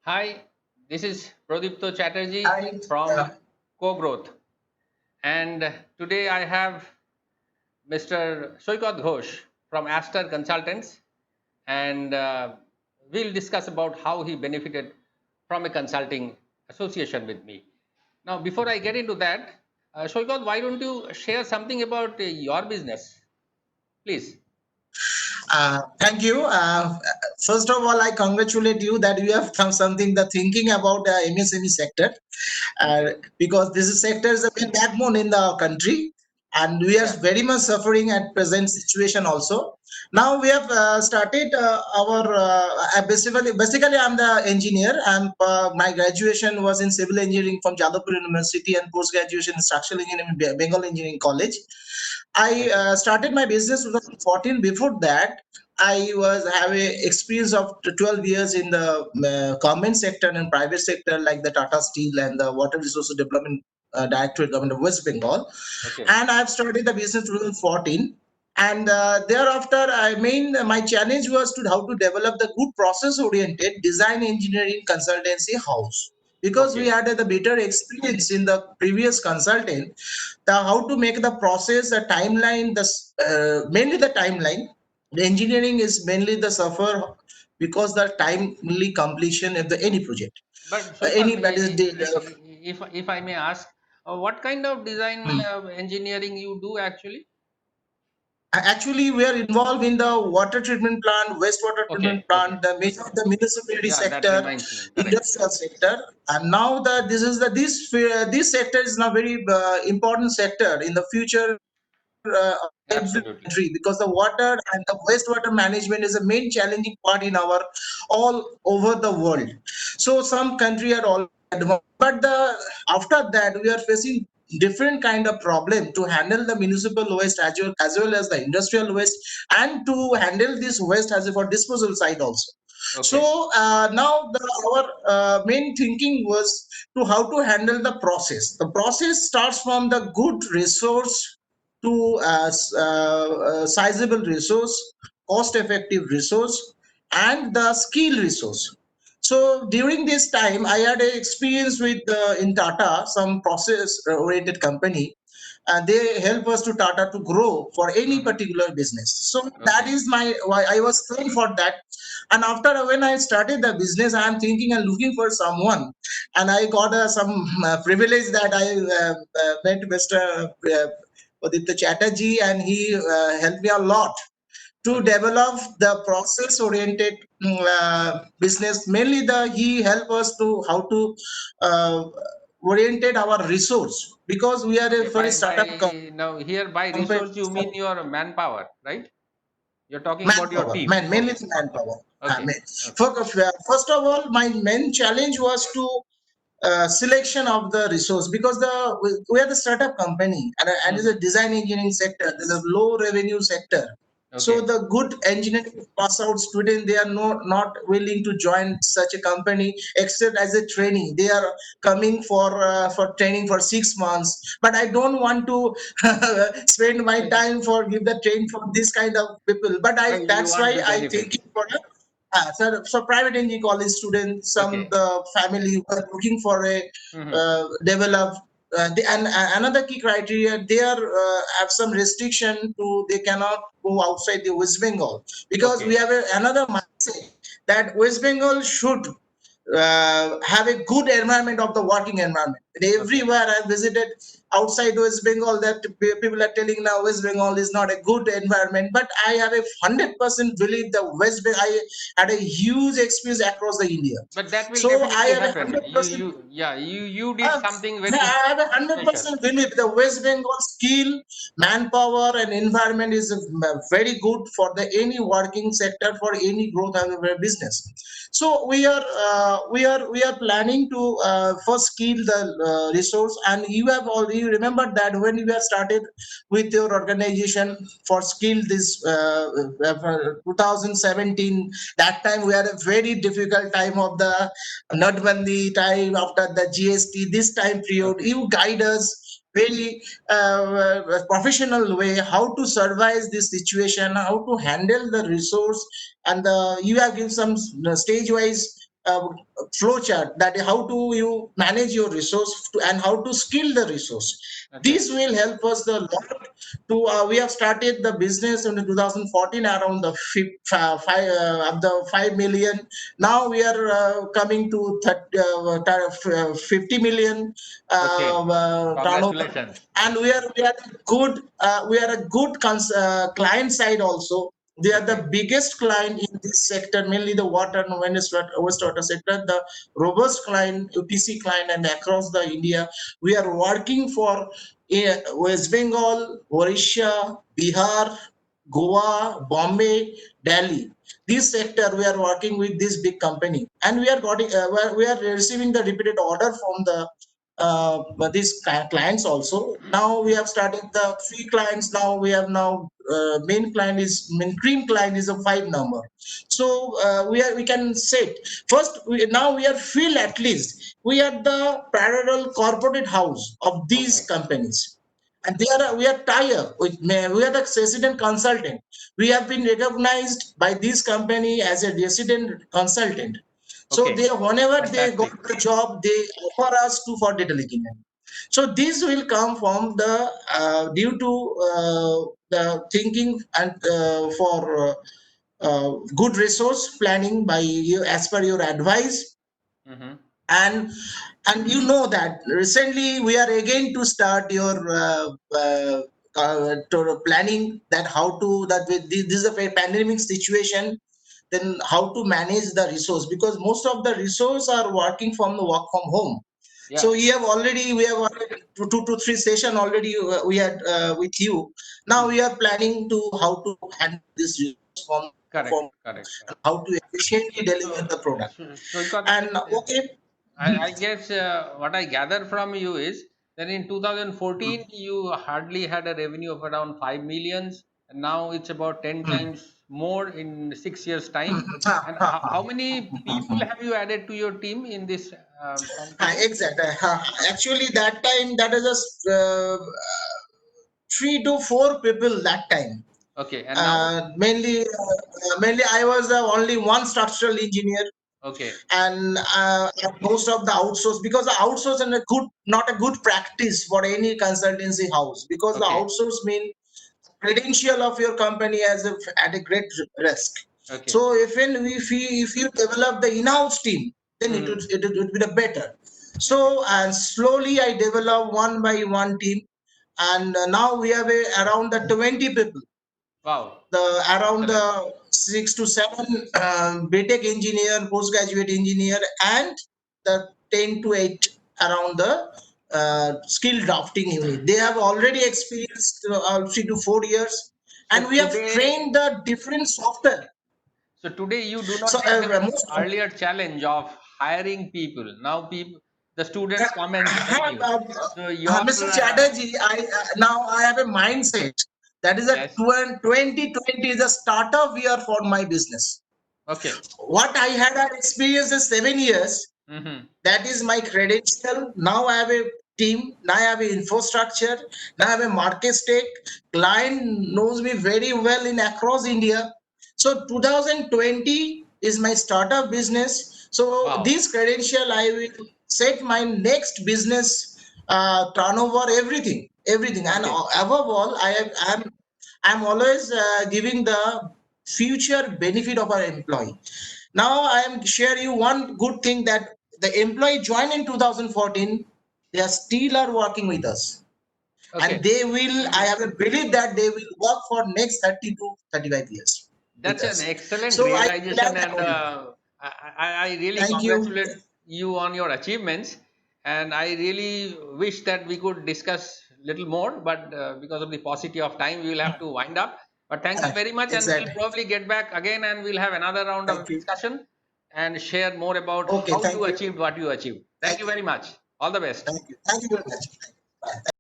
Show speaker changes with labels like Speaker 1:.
Speaker 1: Hi, this is Pradipto Chatterjee
Speaker 2: Hi,
Speaker 1: from Co-Growth, and today I have Mr. Saikat Ghosh from Aster Consultants, and we'll discuss about how he benefited from a consulting association with me. Now, before I get into that, Saikat, why don't you share something about your business, please?
Speaker 2: thank you. First of all, I congratulate you that you have come something the thinking about the MSME sector,
Speaker 1: Thank you.
Speaker 2: because this sector is the main backbone in the country, and we are
Speaker 1: Yeah,
Speaker 2: very much suffering at present situation also. Now we have started our basically I'm the engineer. My graduation was in civil engineering from Jadavpur University and post graduation in structural engineering in Bengal Engineering College. I
Speaker 1: okay,
Speaker 2: started my business 2014. Before that, I was have a experience of 12 years in the government sector and private sector, like the Tata Steel and the Water Resources Development Directorate Government of West Bengal.
Speaker 1: okay,
Speaker 2: And I've started the business 2014. And thereafter, I mean, my challenge was to how to develop the good process-oriented design engineering consultancy house, because we
Speaker 1: okay.
Speaker 2: had the better experience in the previous consultant, the how to make the process a timeline, mainly the timeline. The engineering is mainly the suffer because the timely completion of the any project,
Speaker 1: But
Speaker 2: any
Speaker 1: Saikat,
Speaker 2: that is
Speaker 1: if I may ask, what kind of design
Speaker 2: hmm.
Speaker 1: engineering you do actually?
Speaker 2: Actually, we are involved in the water treatment plant, wastewater treatment
Speaker 1: Okay,
Speaker 2: plant,
Speaker 1: okay.
Speaker 2: the major the municipality
Speaker 1: Yeah, that
Speaker 2: sector,
Speaker 1: reminds me. Correct.
Speaker 2: industrial sector, and now the this is the this sector is now very important sector in the future of every
Speaker 1: Absolutely.
Speaker 2: country, because the water and the wastewater management is a main challenging part in our all over the world. So some country are all advanced, but the after that we are facing different kind of problem to handle the municipal waste as well as the industrial waste, and to handle this waste as a for disposal side also.
Speaker 1: Okay.
Speaker 2: So now our main thinking was to how to handle the process. The process starts from the good resource to sizable resource, cost effective resource, and the skill resource. So during this time, I had a experience with in Tata, some process oriented company, and they help us to Tata to grow for any
Speaker 1: Hmm.
Speaker 2: particular business. So that
Speaker 1: Okay.
Speaker 2: is my why I was trained for that. And after when I started the business, I am thinking and looking for someone, and I got some privilege that I met Mr. Aditya Chatterjee, and he helped me a lot to
Speaker 1: Okay.
Speaker 2: develop the process oriented business. Mainly the he help us to how to uh, oriented our resource, because we are a
Speaker 1: Okay.
Speaker 2: very
Speaker 1: By
Speaker 2: startup
Speaker 1: now here by
Speaker 2: company.
Speaker 1: resource you mean your manpower, right? You're talking about your
Speaker 2: Manpower,
Speaker 1: team.
Speaker 2: mainly
Speaker 1: Okay.
Speaker 2: the manpower.
Speaker 1: Okay. Okay.
Speaker 2: First of all, my main challenge was to selection of the resource, because we are the startup company, and it's
Speaker 1: Hmm.
Speaker 2: a design engineering sector. This is low revenue sector. So
Speaker 1: Okay.
Speaker 2: the good engineering pass out student, they are not willing to join such a company except as a trainee. They are coming for training for 6 months. But I don't want to spend my time for give the train for this kind of people. But I
Speaker 1: You
Speaker 2: that's
Speaker 1: want
Speaker 2: why
Speaker 1: the
Speaker 2: I think
Speaker 1: benefit.
Speaker 2: for so private engineering college students, some
Speaker 1: Okay.
Speaker 2: the family who are looking for a
Speaker 1: Hmm.
Speaker 2: develop. And another key criteria, they are have some restriction to they cannot go outside the West Bengal, because we
Speaker 1: Okay.
Speaker 2: have another mindset that West Bengal should have a good environment of the working environment.
Speaker 1: Okay.
Speaker 2: Everywhere I visited outside West Bengal, that people are telling now West Bengal is not a good environment. But I have a 100% belief that West Bengal. I had a huge experience across the India,
Speaker 1: But that will
Speaker 2: so I
Speaker 1: definitely
Speaker 2: have a
Speaker 1: happen.
Speaker 2: hundred percent.
Speaker 1: Yeah, you did
Speaker 2: Uh,
Speaker 1: something very
Speaker 2: I have a hundred
Speaker 1: special.
Speaker 2: percent belief the West Bengal skill, manpower, and environment is very good for the any working sector for any growth of a business. So we are planning to first skill the resource, and you have already remembered that when we have started with your organization for skill this 2017. That time we had a very difficult time of the Notbandi time, after the GST, this time period,
Speaker 1: Okay.
Speaker 2: you guide us very professional way how to survive this situation, how to handle the resource, and you have given some stage wise uh, flow chart, that how do you manage your resource and how to skill the resource.
Speaker 1: Okay.
Speaker 2: This will help us the lot to we have started the business in 2014 around the 5 million. Now we are coming to 50 million
Speaker 1: Okay.
Speaker 2: turnover,
Speaker 1: Congratulations.
Speaker 2: and we are a good client side also. They are the
Speaker 1: Okay.
Speaker 2: biggest client in this sector, mainly the water and wastewater sector, the robust client, UPC client, and across the India. We are working for West Bengal, Orissa, Bihar, Goa, Bombay, Delhi. This sector we are working with this big company, and we are we are receiving the repeated order from the these clients also. Now we have started the three clients. Now we have now main cream client is a 5 number. So we can set first. Now we are feel at least we are the parallel corporate house of these
Speaker 1: Okay.
Speaker 2: companies, and we are tied with we are the resident consultant. We have been recognized by this company as a resident consultant. So
Speaker 1: Okay.
Speaker 2: they whenever they got
Speaker 1: Fantastic.
Speaker 2: the job, they offer us to for data leaking. So this will come from the due to the thinking and for good resource planning by you as per your advice.
Speaker 1: Mm-hmm.
Speaker 2: and and you know that recently we are again to start your planning that how to that with this is a pandemic situation, then how to manage the resource, because most of the resource are working from the work from home. So
Speaker 1: Yeah.
Speaker 2: we have already 2 to 3 session already we had with you. Now we
Speaker 1: Hmm.
Speaker 2: are planning to how to handle this resource from
Speaker 1: Correct. Correct.
Speaker 2: and
Speaker 1: Correct.
Speaker 2: how to efficiently deliver
Speaker 1: So,
Speaker 2: the product.
Speaker 1: Shoykot,
Speaker 2: And okay.
Speaker 1: I guess what I gather from you is that in 2014 you hardly had a revenue of around 5 millions, and now it's about 10 times more in 6 years' time. And how many people have you added to your team in this time period?
Speaker 2: Exactly. Actually, that time that is just 3 to 4 people that time.
Speaker 1: Okay, and now?
Speaker 2: Mainly, I was only one structural engineer,
Speaker 1: Okay,
Speaker 2: and most of the outsource, because the outsource and a good not a good practice for any consultancy house, because the
Speaker 1: okay,
Speaker 2: outsource mean credential of your company as a, at a great risk.
Speaker 1: okay.
Speaker 2: So if you develop the in-house team, then
Speaker 1: Hmm.
Speaker 2: it would be the better.
Speaker 1: Okay.
Speaker 2: So and slowly I develop one by one team, and now we have around the 20 people,
Speaker 1: Wow.
Speaker 2: the around
Speaker 1: Excellent.
Speaker 2: the 6 to 7 BTech engineer, postgraduate engineer, and the 10 to 8 around the skill drafting unit. They have already experienced 3 to 4 years,
Speaker 1: So
Speaker 2: and we have
Speaker 1: today,
Speaker 2: trained the different software.
Speaker 1: so today you do
Speaker 2: So
Speaker 1: not have that
Speaker 2: most
Speaker 1: earlier challenge of hiring people. Now people, the students come and join you. So your
Speaker 2: Mr. Chatterjee, now I have a mindset that is a
Speaker 1: yes.
Speaker 2: 2020 is a startup year for my business.
Speaker 1: Okay.
Speaker 2: What I had an experience is 7 years.
Speaker 1: Mm-hmm.
Speaker 2: That is my credential. Now I have a team. Now I have an infrastructure. Now I have a market stake. Client knows me very well in across India. So 2020 is my startup business. So
Speaker 1: Wow.
Speaker 2: this credential I will set my next business turnover, everything. And
Speaker 1: Okay.
Speaker 2: above all, I'm always giving the future benefit of our employee. Now I am share you one good thing that the employee joined in 2014. They are still are working with us, and
Speaker 1: Okay.
Speaker 2: they will. I have a belief that they will work for next 30 to 35 years with
Speaker 1: That's an
Speaker 2: us.
Speaker 1: excellent
Speaker 2: So I
Speaker 1: realization,
Speaker 2: love
Speaker 1: and
Speaker 2: that.
Speaker 1: I really
Speaker 2: Thank you.
Speaker 1: congratulate you on your achievements. And I really wish that we could discuss little more, but because of the paucity of time, we will have to wind up. But thank you very much, and we'll
Speaker 2: Exactly.
Speaker 1: probably get back again, and we'll have another round of
Speaker 2: Thank you.
Speaker 1: discussion and share more about
Speaker 2: Okay.
Speaker 1: how you
Speaker 2: Thank you.
Speaker 1: achieved what you achieved. Thank
Speaker 2: Thank
Speaker 1: you
Speaker 2: you.
Speaker 1: very much. All the best.
Speaker 2: Thank you. Thank you very much. Bye.